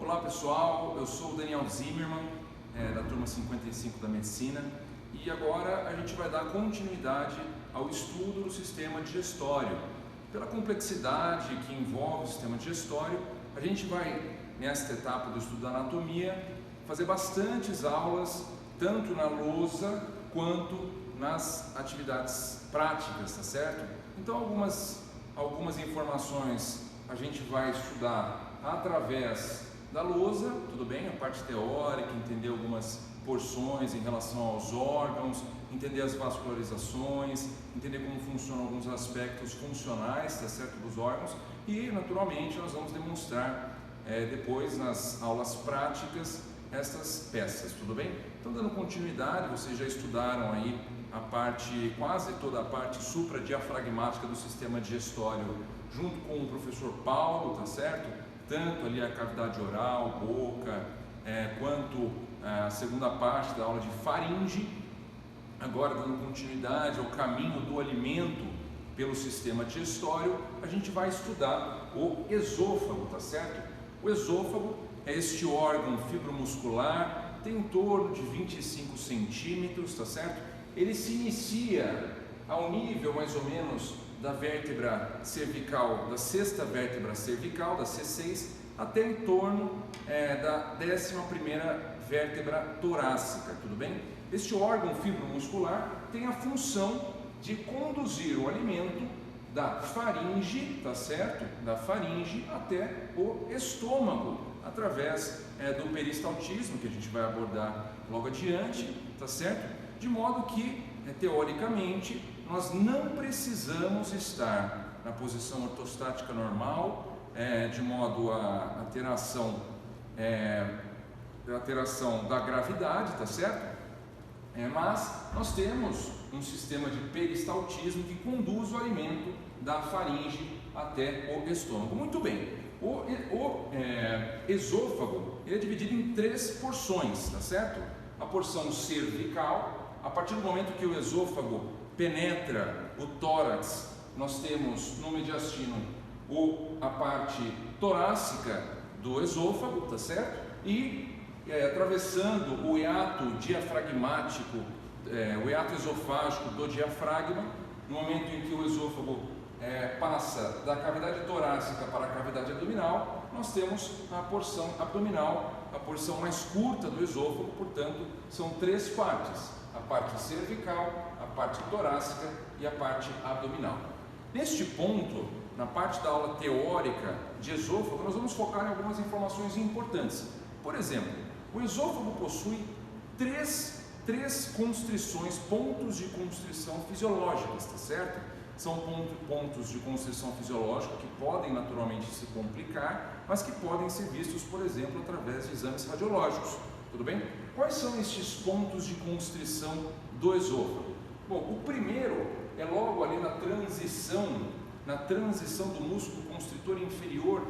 Olá pessoal, eu sou o Daniel Zimmermann, da turma 55 da Medicina, e agora a gente vai dar continuidade ao estudo do sistema digestório. Pela complexidade que envolve o sistema digestório, a gente vai, nesta etapa do estudo da anatomia, fazer bastantes aulas, tanto na lousa quanto nas atividades práticas, tá certo? Então algumas informações a gente vai estudar através da lousa, tudo bem? A parte teórica, entender algumas porções em relação aos órgãos, entender as vascularizações, entender como funcionam alguns aspectos funcionais, tá certo, dos órgãos, e naturalmente nós vamos demonstrar depois nas aulas práticas estas peças, tudo bem? Então, dando continuidade, vocês já estudaram aí a parte, quase toda a parte supradiafragmática do sistema digestório junto com o professor Paulo, tá certo? Tanto ali a cavidade oral, boca, quanto a segunda parte da aula de faringe. Agora, dando continuidade ao caminho do alimento pelo sistema digestório, a gente vai estudar o esôfago, tá certo? O esôfago é este órgão fibromuscular, tem em torno de 25 centímetros, tá certo? Ele se inicia ao nível mais ou menos da vértebra cervical, da sexta vértebra cervical, da C6, até em torno da 11ª vértebra torácica, tudo bem? Este órgão fibromuscular tem a função de conduzir o alimento da faringe, tá certo? Da faringe até o estômago, através do peristaltismo, que a gente vai abordar logo adiante, tá certo? De modo que, teoricamente, nós não precisamos estar na posição ortostática normal, de modo a ter a alteração da gravidade, tá certo? Mas nós temos um sistema de peristaltismo que conduz o alimento da faringe até o estômago. Muito bem, o esôfago ele é dividido em 3 porções, tá certo? A porção cervical, a partir do momento que o esôfago penetra o tórax, nós temos no mediastino a parte torácica do esôfago, tá certo? E atravessando o hiato diafragmático, o hiato esofágico do diafragma, no momento em que o esôfago passa da cavidade torácica para a cavidade abdominal, nós temos a porção abdominal, a porção mais curta do esôfago, portanto, são 3 partes: a parte cervical, a parte torácica e a parte abdominal. Neste ponto, na parte da aula teórica de esôfago, nós vamos focar em algumas informações importantes. Por exemplo, o esôfago possui três constrições, pontos de constrição fisiológicas, tá certo? São pontos de constrição fisiológica que podem naturalmente se complicar, mas que podem ser vistos, por exemplo, através de exames radiológicos, tudo bem? Quais são estes pontos de constrição do esôfago? Bom, o primeiro é logo ali na transição do músculo constritor inferior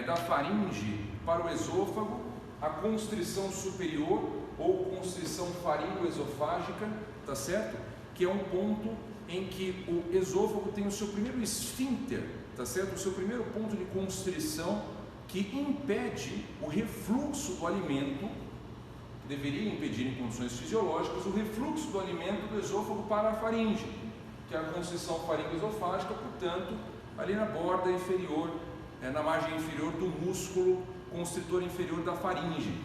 da faringe para o esôfago, a constrição superior ou constrição faringoesofágica, tá certo? Que é um ponto em que o esôfago tem o seu primeiro esfíncter, tá certo? O seu primeiro ponto de constrição que impede o refluxo do alimento, deveria impedir em condições fisiológicas o refluxo do alimento do esôfago para a faringe, que é a constrição faringoesofágica, portanto, ali na borda inferior, na margem inferior do músculo constritor inferior da faringe.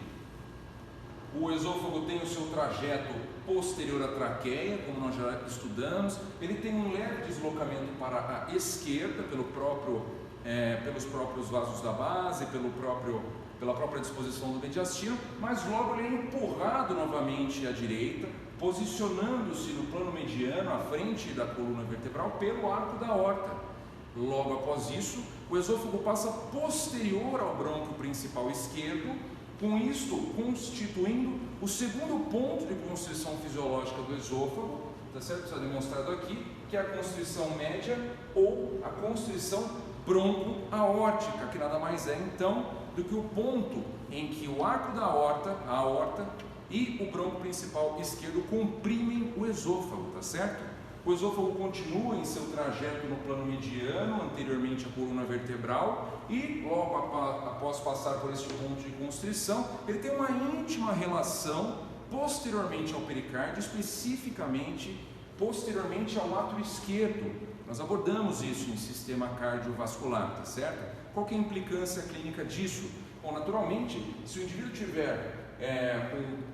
O esôfago tem o seu trajeto posterior à traqueia, como nós já estudamos. Ele tem um leve deslocamento para a esquerda pelos próprios vasos da base, pela própria disposição do mediastino, mas logo ele é empurrado novamente à direita, posicionando-se no plano mediano, à frente da coluna vertebral, pelo arco da aorta. Logo após isso, o esôfago passa posterior ao brônquio principal esquerdo, com isto constituindo o segundo ponto de constrição fisiológica do esôfago, tá certo? Está demonstrado aqui, que é a constrição média ou a constrição broncoaórtica, que nada mais é então do que o ponto em que o arco da aorta, a aorta, e o brônquio principal esquerdo comprimem o esôfago, tá certo? O esôfago continua em seu trajeto no plano mediano, anteriormente à coluna vertebral, e logo após passar por este ponto de constrição, ele tem uma íntima relação posteriormente ao pericárdio, especificamente posteriormente ao átrio esquerdo. Nós abordamos isso em sistema cardiovascular, tá certo? Qual que é a implicância clínica disso? Bom, naturalmente, se o indivíduo tiver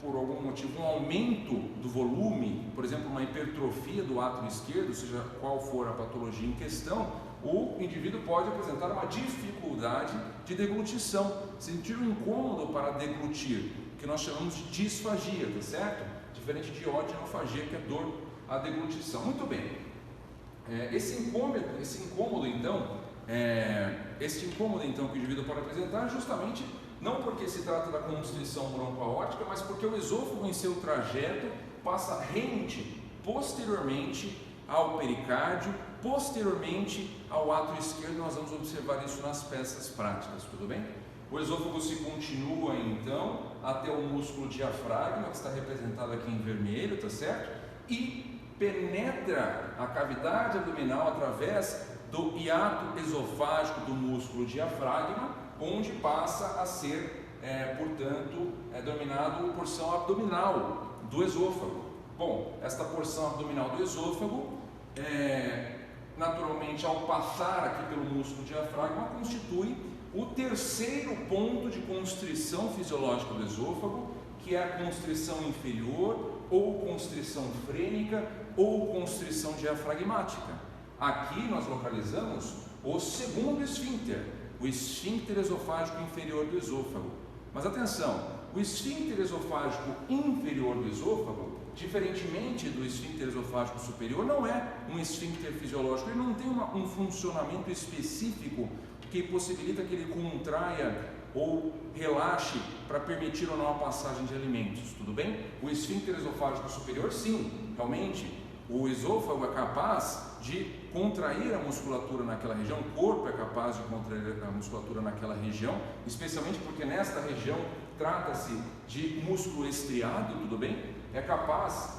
por algum motivo um aumento do volume, por exemplo, uma hipertrofia do átrio esquerdo, seja qual for a patologia em questão, o indivíduo pode apresentar uma dificuldade de deglutição, sentir um incômodo para deglutir, que nós chamamos de disfagia, tá certo? Diferente de odinofagia, que é dor à deglutição. Muito bem, esse incômodo então que o indivíduo pode apresentar justamente não porque se trata da constrição broncoaórtica, mas porque o esôfago em seu trajeto passa rente posteriormente ao pericárdio, posteriormente ao átrio esquerdo. Nós vamos observar isso nas peças práticas, tudo bem? O esôfago se continua então até o músculo diafragma, que está representado aqui em vermelho, tá certo? E penetra a cavidade abdominal através do hiato esofágico do músculo diafragma, onde passa a ser, portanto, dominado a porção abdominal do esôfago. Bom, esta porção abdominal do esôfago, naturalmente, ao passar aqui pelo músculo diafragma, constitui o terceiro ponto de constrição fisiológica do esôfago, que é a constrição inferior, ou constrição frênica, ou constrição diafragmática. Aqui nós localizamos o segundo esfíncter, o esfíncter esofágico inferior do esôfago. Mas atenção, o esfíncter esofágico inferior do esôfago, diferentemente do esfíncter esofágico superior, não é um esfíncter fisiológico, ele não tem um funcionamento específico que possibilita que ele contraia ou relaxe para permitir ou não a passagem de alimentos, tudo bem? O esfíncter esofágico superior, sim, realmente, o esôfago é capaz de contrair a musculatura naquela região, o corpo é capaz de contrair a musculatura naquela região, especialmente porque nesta região trata-se de músculo estriado, tudo bem? É capaz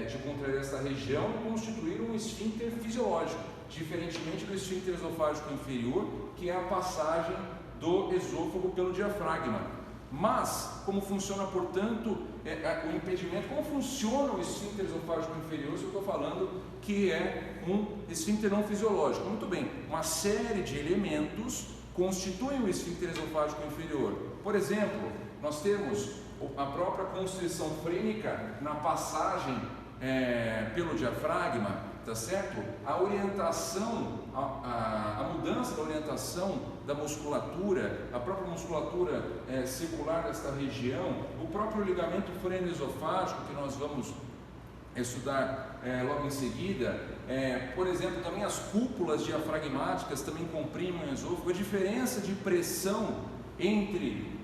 de contrair esta região e constituir um esfíncter fisiológico, diferentemente do esfíncter esofágico inferior, que é a passagem do esôfago pelo diafragma. Mas, como funciona, portanto, o impedimento, como funciona o esfíncter esofágico inferior, se eu estou falando que é um esfíncter não fisiológico. Muito bem, uma série de elementos constituem o esfíncter esofágico inferior. Por exemplo, nós temos a própria constrição frênica na passagem pelo diafragma, tá certo? A orientação, a mudança da orientação da musculatura, a própria musculatura circular desta região, o próprio ligamento freno-esofágico que nós vamos estudar logo em seguida, por exemplo, também as cúpulas diafragmáticas também comprimem o esôfago, a diferença de pressão entre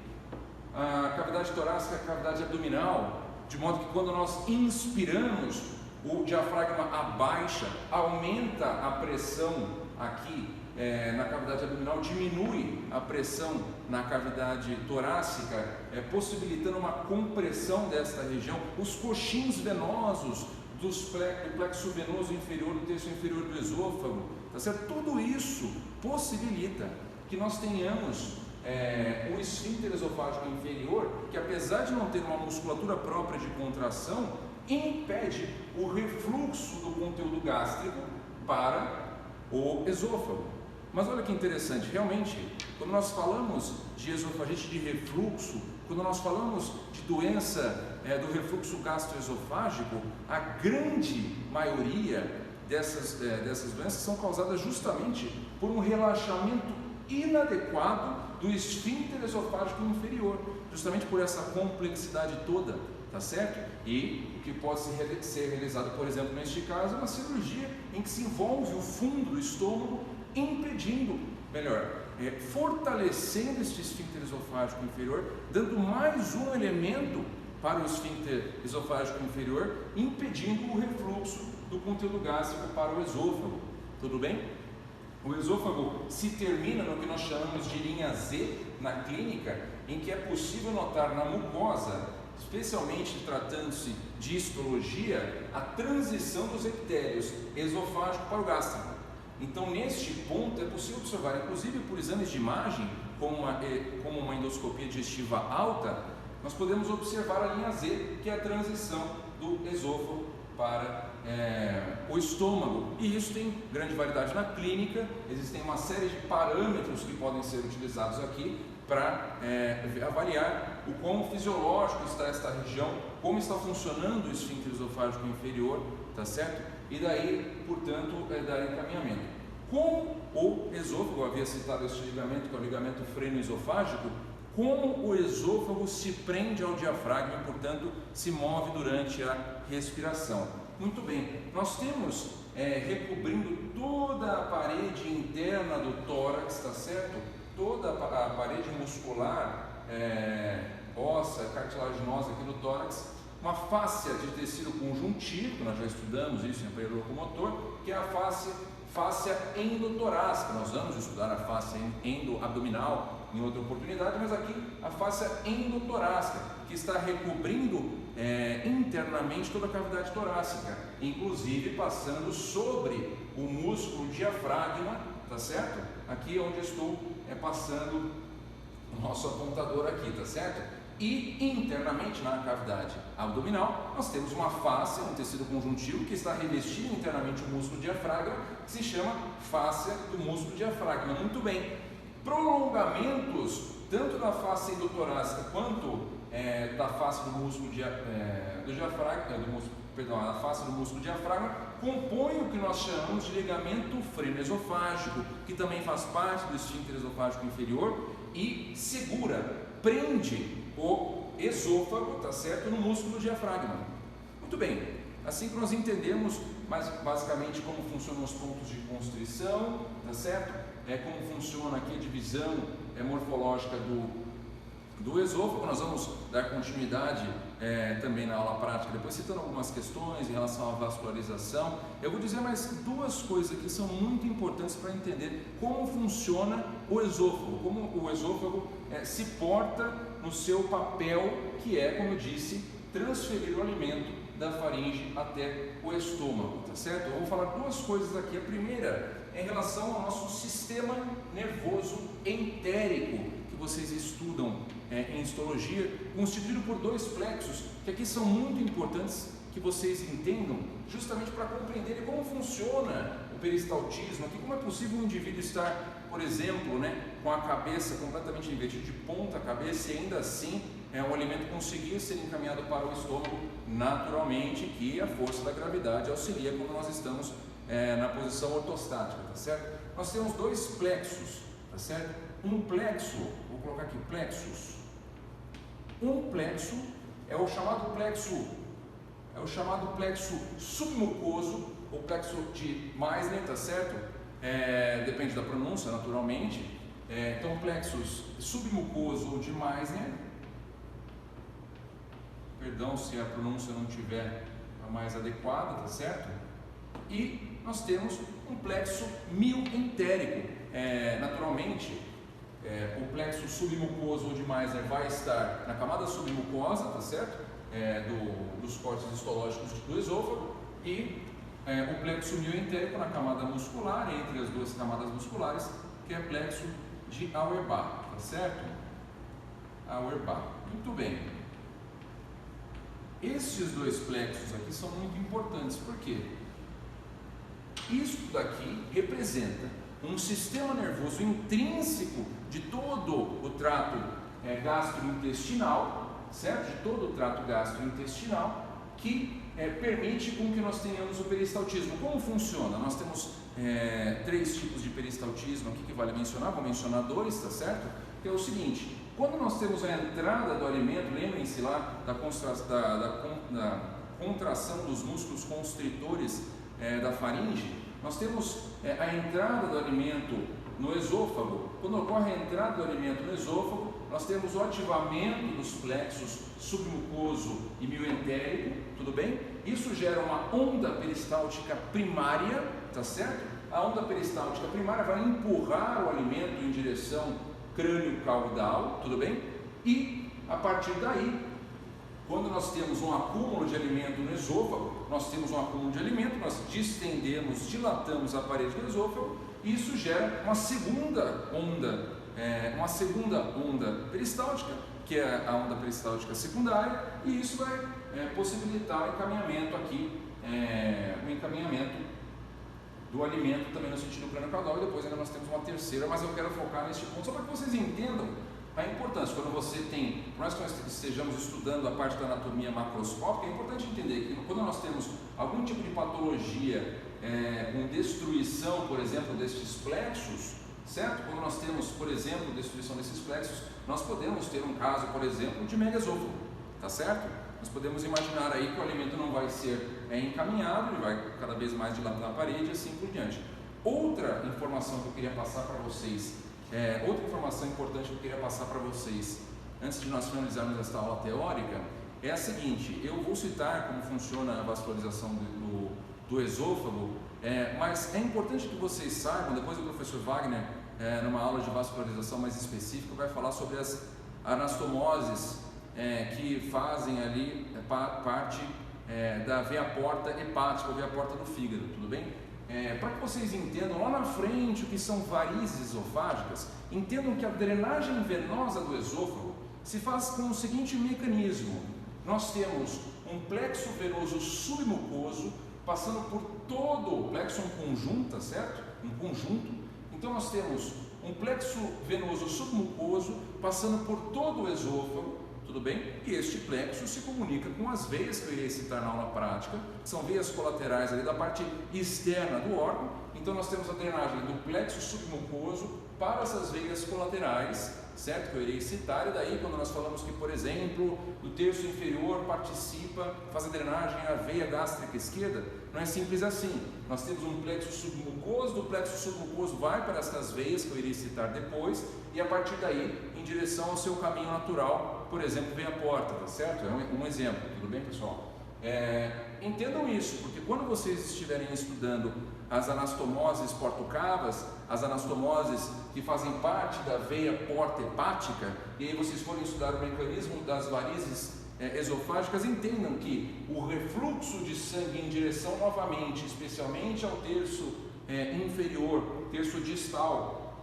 a cavidade torácica e a cavidade abdominal, de modo que quando nós inspiramos, o diafragma abaixa, aumenta a pressão aqui na cavidade abdominal, diminui a pressão na cavidade torácica, possibilitando uma compressão desta região. Os coxins venosos do plexo venoso inferior, do terço inferior do esôfago, tá certo? Tudo isso possibilita que nós tenhamos o esfíncter esofágico inferior, que apesar de não ter uma musculatura própria de contração, impede o refluxo do conteúdo gástrico para o esôfago. Mas olha que interessante, realmente, quando nós falamos de esofagite de refluxo, quando nós falamos de doença do refluxo gastroesofágico, a grande maioria dessas doenças são causadas justamente por um relaxamento inadequado do esfíncter esofágico inferior, justamente por essa complexidade toda, tá certo? E o que pode ser realizado, por exemplo, neste caso, é uma cirurgia em que se envolve o fundo do estômago, fortalecendo este esfíncter esofágico inferior, dando mais um elemento para o esfíncter esofágico inferior, impedindo o refluxo do conteúdo gástrico para o esôfago, tudo bem? O esôfago se termina no que nós chamamos de linha Z na clínica, em que é possível notar na mucosa especialmente tratando-se de histologia, a transição dos epitélios esofágico para o gástrico. Então, neste ponto, é possível observar, inclusive por exames de imagem, como uma endoscopia digestiva alta, nós podemos observar a linha Z, que é a transição do esôfago para o estômago. E isso tem grande variedade na clínica, existem uma série de parâmetros que podem ser utilizados aqui para avaliar o quão fisiológico está esta região, como está funcionando o esfíncter esofágico inferior, tá certo? E daí, portanto, dar encaminhamento. Como o esôfago, eu havia citado este ligamento, que é o ligamento freno-esofágico, como o esôfago se prende ao diafragma e, portanto, se move durante a respiração. Muito bem, nós temos recobrindo toda a parede interna do tórax, tá certo? Toda a parede muscular, óssea, cartilaginosa aqui do tórax, uma fáscia de tecido conjuntivo, que nós já estudamos isso em aparelho locomotor, que é a fáscia endotorácica. Nós vamos estudar a fáscia endoabdominal em outra oportunidade, mas aqui a fáscia endotorácica, que está recobrindo internamente toda a cavidade torácica, inclusive passando sobre o músculo diafragma, tá certo? Aqui é onde eu estou passando o nosso apontador aqui, tá certo? E internamente na cavidade abdominal nós temos uma fáscia, um tecido conjuntivo que está revestindo internamente o músculo diafragma, que se chama fáscia do músculo diafragma. Muito bem, prolongamentos tanto da fáscia endotorácica quanto da fáscia do músculo a fáscia do músculo diafragma compõe o que nós chamamos de ligamento freno-esofágico, que também faz parte do esfíncter esofágico inferior e segura, prende o esôfago, tá certo, no músculo diafragma. Muito bem, assim que nós entendemos basicamente como funcionam os pontos de constrição, tá certo? Como funciona aqui a divisão morfológica do esôfago. Nós vamos dar continuidade também na aula prática, depois citando algumas questões em relação à vascularização. Eu vou dizer mais duas coisas que são muito importantes para entender como funciona o esôfago, como o esôfago se porta no seu papel, que é, como eu disse, transferir o alimento da faringe até o estômago, tá certo? Eu vou falar duas coisas aqui. A primeira é em relação ao nosso sistema nervoso entérico, que vocês estudam em histologia, constituído por dois plexos, que aqui são muito importantes que vocês entendam, justamente para compreenderem como funciona o peristaltismo, aqui como é possível um indivíduo estar, por exemplo, com a cabeça completamente invertida de ponta cabeça e ainda assim o alimento conseguir ser encaminhado para o estômago naturalmente, que a força da gravidade auxilia quando nós estamos na posição ortostática, tá certo? Nós temos dois plexos, tá certo? Um plexo, vou colocar aqui plexus. Um plexo é o chamado plexo submucoso, ou plexo de Meissner, tá certo? Depende da pronúncia, naturalmente. Então, plexus submucoso ou de Meissner, perdão se a pronúncia não tiver a mais adequada, tá certo? E nós temos um plexo mioentérico. Naturalmente, o plexo submucoso ou de Meissner vai estar na camada submucosa, tá certo? Dos cortes histológicos do esôfago, e o plexo mioentérico na camada muscular, entre as duas camadas musculares, que é plexo de Auerbach, tá certo? Auerbach. Muito bem. Esses dois plexos aqui são muito importantes, por quê? Isso daqui representa um sistema nervoso intrínseco de todo o trato gastrointestinal, certo? De todo o trato gastrointestinal, que permite com que nós tenhamos o peristaltismo. Como funciona? Nós temos três tipos de peristaltismo aqui que vale mencionar, vou mencionar dois, tá certo? Que é o seguinte: quando nós temos a entrada do alimento, lembrem-se lá da contração dos músculos constritores da faringe, nós temos a entrada do alimento no esôfago. Quando ocorre a entrada do alimento no esôfago, nós temos o ativamento dos plexos submucoso e mioentérico, tudo bem? Isso gera uma onda peristáltica primária, tá certo? A onda peristáltica primária vai empurrar o alimento em direção crânio-caudal, tudo bem? E a partir daí Quando nós temos um acúmulo de alimento no esôfago, nós temos um acúmulo de alimento, nós distendemos, dilatamos a parede do esôfago e isso gera uma segunda onda peristáltica, que é a onda peristáltica secundária, e isso vai possibilitar o encaminhamento aqui, o encaminhamento do alimento também no sentido craniocaudal, e depois ainda nós temos uma terceira, mas eu quero focar neste ponto, só para que vocês entendam a importância. Quando você tem, por mais que nós estejamos estudando a parte da anatomia macroscópica, é importante entender que quando nós temos algum tipo de patologia com destruição, por exemplo, destes plexos, certo? Quando nós temos, por exemplo, destruição desses plexos, nós podemos ter um caso, por exemplo, de megaesôfago, tá certo? Nós podemos imaginar aí que o alimento não vai ser encaminhado, ele vai cada vez mais dilatar a parede e assim por diante. Outra informação que eu queria passar para vocês, outra informação importante que eu queria passar para vocês, antes de nós finalizarmos esta aula teórica, é a seguinte: eu vou citar como funciona a vascularização do esôfago, mas é importante que vocês saibam, depois o professor Wagner, numa aula de vascularização mais específica, vai falar sobre as anastomoses que fazem ali parte da veia porta hepática, ou veia porta do fígado, tudo bem? Para que vocês entendam lá na frente o que são varizes esofágicas, entendam que a drenagem venosa do esôfago se faz com o seguinte mecanismo: nós temos um plexo venoso submucoso passando por todo o plexo, um conjunto, certo? Um conjunto. Então nós temos um plexo venoso submucoso passando por todo o esôfago, tudo bem? E este plexo se comunica com as veias que eu irei citar na aula prática, que são veias colaterais ali da parte externa do órgão. Então nós temos a drenagem do plexo submucoso para essas veias colaterais, certo? Que eu irei citar, e daí quando nós falamos que, por exemplo, do terço inferior faz a drenagem à veia gástrica esquerda, não é simples assim. Nós temos um plexo submucoso, do plexo submucoso vai para essas veias que eu irei citar depois, e a partir daí em direção ao seu caminho natural, por exemplo, veia porta, tá certo? É um exemplo, tudo bem, pessoal? Entendam isso, porque quando vocês estiverem estudando as anastomoses portocavas, as anastomoses que fazem parte da veia porta hepática, e aí vocês forem estudar o mecanismo das varizes esofágicas, entendam que o refluxo de sangue em direção novamente, especialmente ao terço inferior, terço distal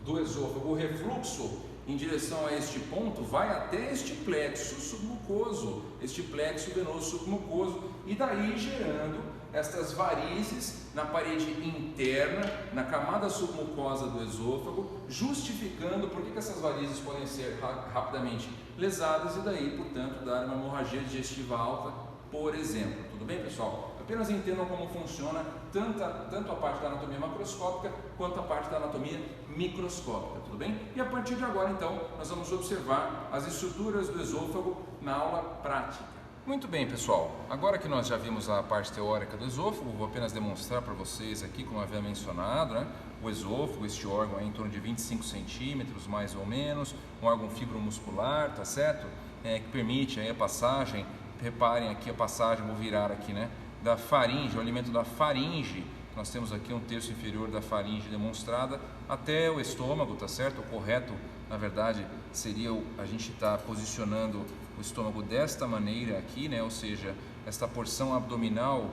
do esôfago, o refluxo em direção a este ponto vai até este plexo submucoso, este plexo venoso submucoso, e daí gerando estas varizes na parede interna, na camada submucosa do esôfago, justificando por que essas varizes podem ser rapidamente lesadas e daí, portanto, dar uma hemorragia digestiva alta, por exemplo. Tudo bem, pessoal? Apenas entendam como funciona tanto a parte da anatomia macroscópica quanto a parte da anatomia microscópica, tudo bem? E a partir de agora, então, nós vamos observar as estruturas do esôfago na aula prática. Muito bem, pessoal, agora que nós já vimos a parte teórica do esôfago, vou apenas demonstrar para vocês aqui, como eu havia mencionado, né? O esôfago, este órgão é em torno de 25 centímetros, mais ou menos, um órgão fibromuscular, tá certo? Que permite aí a passagem, reparem aqui a passagem, vou virar aqui, né? Da faringe, o alimento da faringe, nós temos aqui um terço inferior da faringe demonstrada, até o estômago, tá certo? O correto, na verdade, seria a gente estar posicionando o estômago desta maneira aqui, né? Ou seja, esta porção abdominal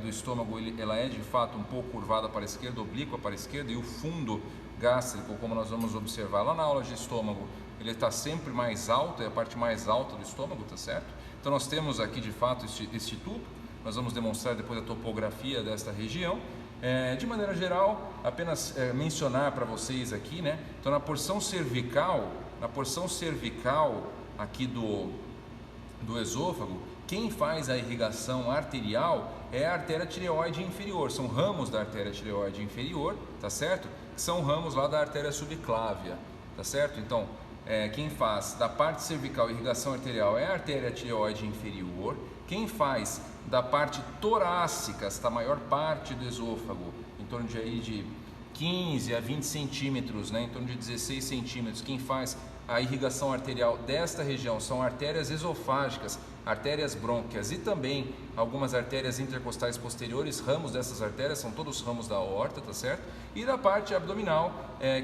do estômago, ela é de fato um pouco curvada para a esquerda, oblíqua para a esquerda, e o fundo gástrico, como nós vamos observar lá na aula de estômago, ele está sempre mais alto, é a parte mais alta do estômago, tá certo? Então nós temos aqui de fato este tubo, nós vamos demonstrar depois a topografia desta região. De maneira geral, apenas mencionar para vocês aqui, né? Então na porção cervical aqui do esôfago, quem faz a irrigação arterial é a artéria tireoide inferior, são ramos da artéria tireoide inferior, tá certo? Que são ramos lá da artéria subclávia, tá certo? Então, quem faz da parte cervical irrigação arterial é a artéria tireoide inferior. Quem faz da parte torácica, esta maior parte do esôfago, em torno de 15 a 20 centímetros, né? Em torno de 16 centímetros, quem faz a irrigação arterial desta região são artérias esofágicas, artérias brônquias e também algumas artérias intercostais posteriores, ramos dessas artérias, são todos ramos da aorta, tá certo? E da parte abdominal,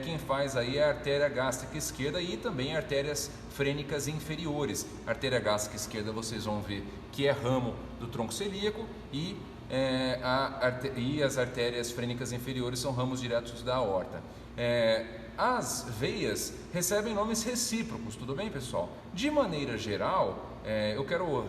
quem faz aí é a artéria gástrica esquerda e também artérias frênicas inferiores. A artéria gástrica esquerda vocês vão ver que é ramo do tronco celíaco e as artérias frênicas inferiores são ramos diretos da aorta. As veias recebem nomes recíprocos, tudo bem, pessoal? De maneira geral, eu quero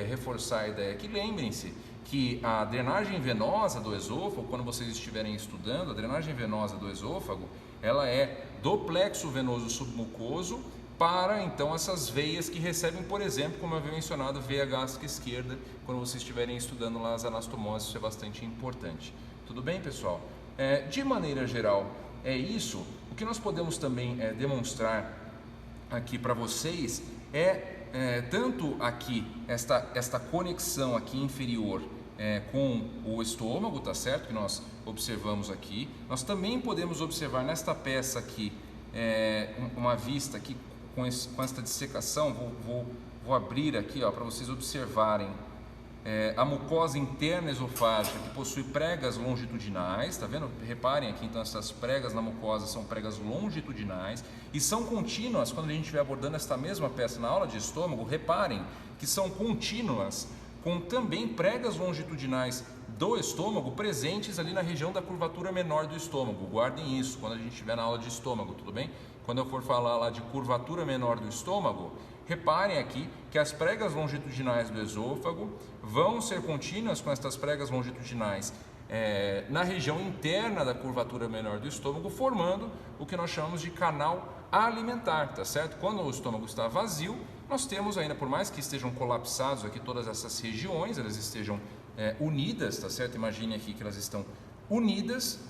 reforçar a ideia aqui. Lembrem-se que a drenagem venosa do esôfago, quando vocês estiverem estudando, a drenagem venosa do esôfago, ela é do plexo venoso submucoso para, então, essas veias que recebem, por exemplo, como eu havia mencionado, veia gástrica esquerda, quando vocês estiverem estudando lá as anastomoses, isso é bastante importante. Tudo bem, pessoal? De maneira geral, é isso. O que nós podemos também demonstrar aqui para vocês tanto aqui esta conexão aqui inferior com o estômago, tá certo? Que nós observamos aqui. Nós também podemos observar nesta peça aqui uma vista aqui com esta dissecação. Vou abrir aqui para vocês observarem a mucosa interna esofágica, que possui pregas longitudinais, tá vendo? Reparem aqui, então, essas pregas na mucosa são pregas longitudinais e são contínuas. Quando a gente estiver abordando esta mesma peça na aula de estômago, reparem que são contínuas, com também pregas longitudinais do estômago presentes ali na região da curvatura menor do estômago. Guardem isso quando a gente estiver na aula de estômago, tudo bem? Quando eu for falar lá de curvatura menor do estômago, reparem aqui que as pregas longitudinais do esôfago vão ser contínuas com estas pregas longitudinais na região interna da curvatura menor do estômago, formando o que nós chamamos de canal alimentar, tá certo? Quando o estômago está vazio, nós temos ainda, por mais que estejam colapsados aqui todas essas regiões, elas estejam unidas, tá certo? Imagine aqui que elas estão unidas,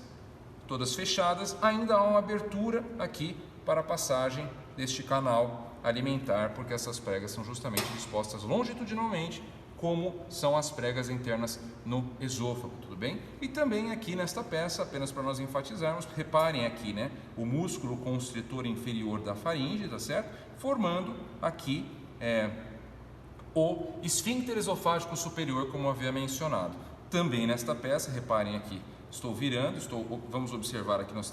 todas fechadas, ainda há uma abertura aqui para a passagem deste canal alimentar, porque essas pregas são justamente dispostas longitudinalmente, como são as pregas internas no esôfago, tudo bem? E também aqui nesta peça, apenas para nós enfatizarmos, reparem aqui, né, o músculo constritor inferior da faringe, tá certo? Formando aqui o esfíncter esofágico superior, como eu havia mencionado. Também nesta peça, reparem aqui, estou virando, vamos observar aqui, nós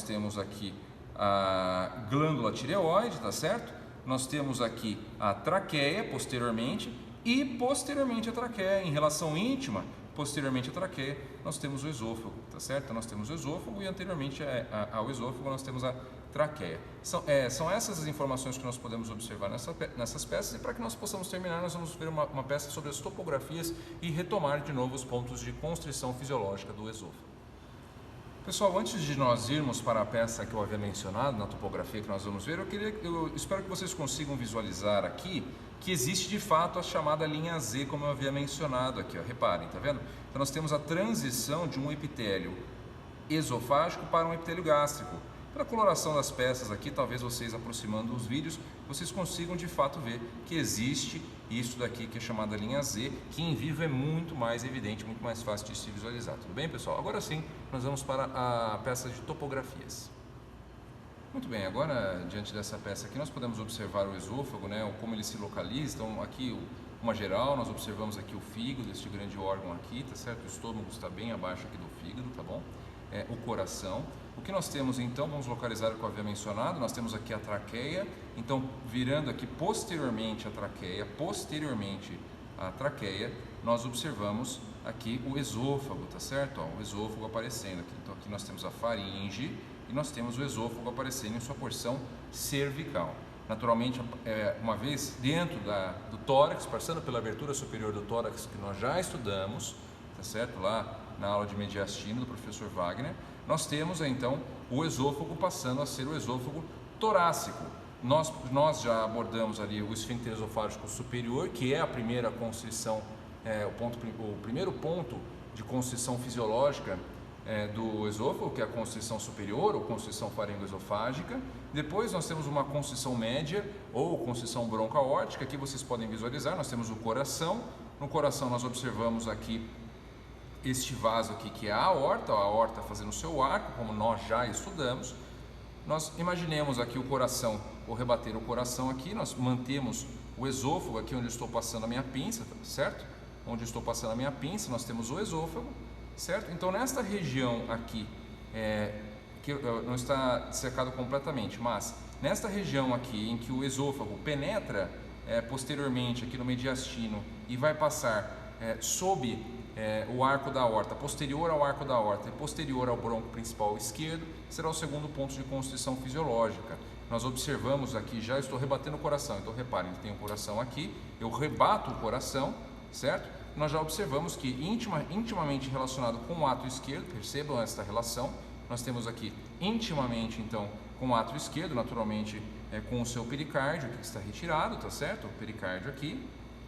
temos aqui a glândula tireoide, tá certo? Nós temos aqui a traqueia posteriormente e posteriormente a traqueia, em relação íntima, posteriormente à traqueia, nós temos o esôfago, tá certo? Então, nós temos o esôfago e anteriormente ao esôfago nós temos a traqueia. São essas as informações que nós podemos observar nessas peças, e para que nós possamos terminar, nós vamos ver uma peça sobre as topografias e retomar de novo os pontos de constrição fisiológica do esôfago. Pessoal, antes de nós irmos para a peça que eu havia mencionado, na topografia que nós vamos ver, eu espero que vocês consigam visualizar aqui que existe de fato a chamada linha Z, como eu havia mencionado aqui, ó. Reparem, tá vendo? Então nós temos a transição de um epitélio esofágico para um epitélio gástrico. Pela coloração das peças aqui, talvez vocês aproximando os vídeos, vocês consigam de fato ver que existe isso daqui que é chamada linha Z, que em vivo é muito mais evidente, muito mais fácil de se visualizar. Tudo bem, pessoal? Agora sim, nós vamos para a peça de topografias. Muito bem, agora diante dessa peça aqui nós podemos observar o esôfago, né, como ele se localiza. Então aqui uma geral, nós observamos aqui o fígado, este grande órgão aqui, tá certo? O estômago está bem abaixo aqui do fígado, tá bom? O coração. O que nós temos então, vamos localizar o que eu havia mencionado, nós temos aqui a traqueia, então virando aqui posteriormente à traqueia, nós observamos aqui o esôfago, tá certo? Ó, o esôfago aparecendo aqui. Então aqui nós temos a faringe e nós temos o esôfago aparecendo em sua porção cervical. Naturalmente, uma vez dentro do tórax, passando pela abertura superior do tórax que nós já estudamos, tá certo? Lá na aula de mediastino do professor Wagner, nós temos então o esôfago passando a ser o esôfago torácico. Nós já abordamos ali o esfíncter esofágico superior, que é a primeira constrição, o primeiro ponto de constrição fisiológica do esôfago, que é a constrição superior ou constrição faringoesofágica. Depois nós temos uma constrição média ou constrição broncoaórtica. Aqui vocês podem visualizar, nós temos o coração. No coração nós observamos aqui este vaso aqui que é a aorta fazendo o seu arco, como nós já estudamos. Nós imaginemos aqui o coração, vou rebater o coração aqui, nós mantemos o esôfago, aqui onde eu estou passando a minha pinça, certo? Onde eu estou passando a minha pinça, nós temos o esôfago, certo? Então, nesta região aqui, que não está dissecado completamente, mas nesta região aqui em que o esôfago penetra posteriormente aqui no mediastino e vai passar sob o arco da aorta, posterior ao arco da aorta e posterior ao bronco principal esquerdo, será o segundo ponto de constrição fisiológica. Nós observamos aqui, já estou rebatendo o coração, então reparem, tem o coração aqui, eu rebato o coração, certo? Nós já observamos que intimamente relacionado com o átrio esquerdo, percebam esta relação, nós temos aqui intimamente então com o átrio esquerdo, naturalmente com o seu pericárdio que está retirado, tá certo? O pericárdio aqui,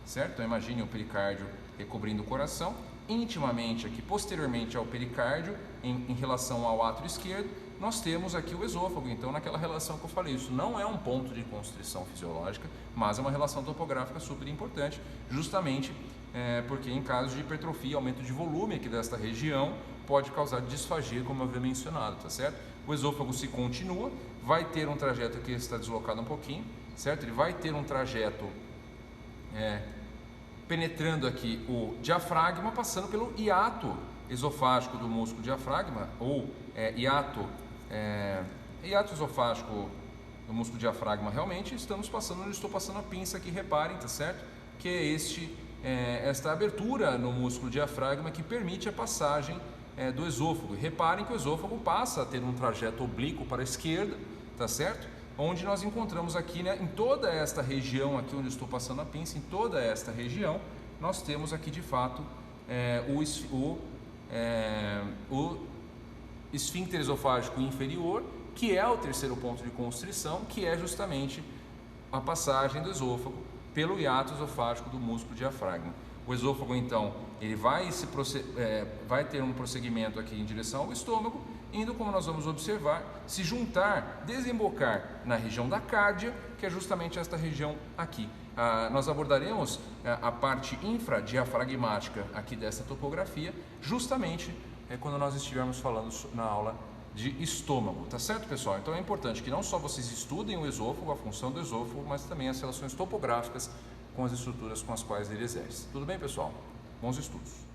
certo? Então imagine o pericárdio recobrindo o coração, intimamente aqui posteriormente ao pericárdio em relação ao átrio esquerdo, nós temos aqui o esôfago. Então naquela relação que eu falei, isso não é um ponto de constrição fisiológica, mas é uma relação topográfica super importante, justamente porque em caso de hipertrofia, aumento de volume aqui desta região, pode causar disfagia, como eu havia mencionado, tá certo? O esôfago se continua, vai ter um trajeto aqui, está deslocado um pouquinho, certo? Ele vai ter um trajeto penetrando aqui o diafragma, passando pelo hiato esofágico do músculo diafragma, ou hiato esofágico do músculo diafragma. Realmente estamos passando, onde estou passando a pinça aqui, reparem, tá certo? Que é esta abertura no músculo diafragma que permite a passagem do esôfago. E reparem que o esôfago passa a ter um trajeto oblíquo para a esquerda, tá certo? Onde nós encontramos aqui, em toda esta região aqui onde eu estou passando a pinça, em toda esta região, nós temos aqui de fato o esfíncter esofágico inferior, que é o terceiro ponto de constrição, que é justamente a passagem do esôfago pelo hiato esofágico do músculo diafragma. O esôfago, então, ele vai ter um prosseguimento aqui em direção ao estômago, indo, como nós vamos observar, se juntar, desembocar na região da cárdia, que é justamente esta região aqui. Nós abordaremos a parte infradiafragmática aqui dessa topografia, justamente quando nós estivermos falando na aula de estômago, tá certo, pessoal? Então é importante que não só vocês estudem o esôfago, a função do esôfago, mas também as relações topográficas com as estruturas com as quais ele exerce. Tudo bem, pessoal? Bons estudos!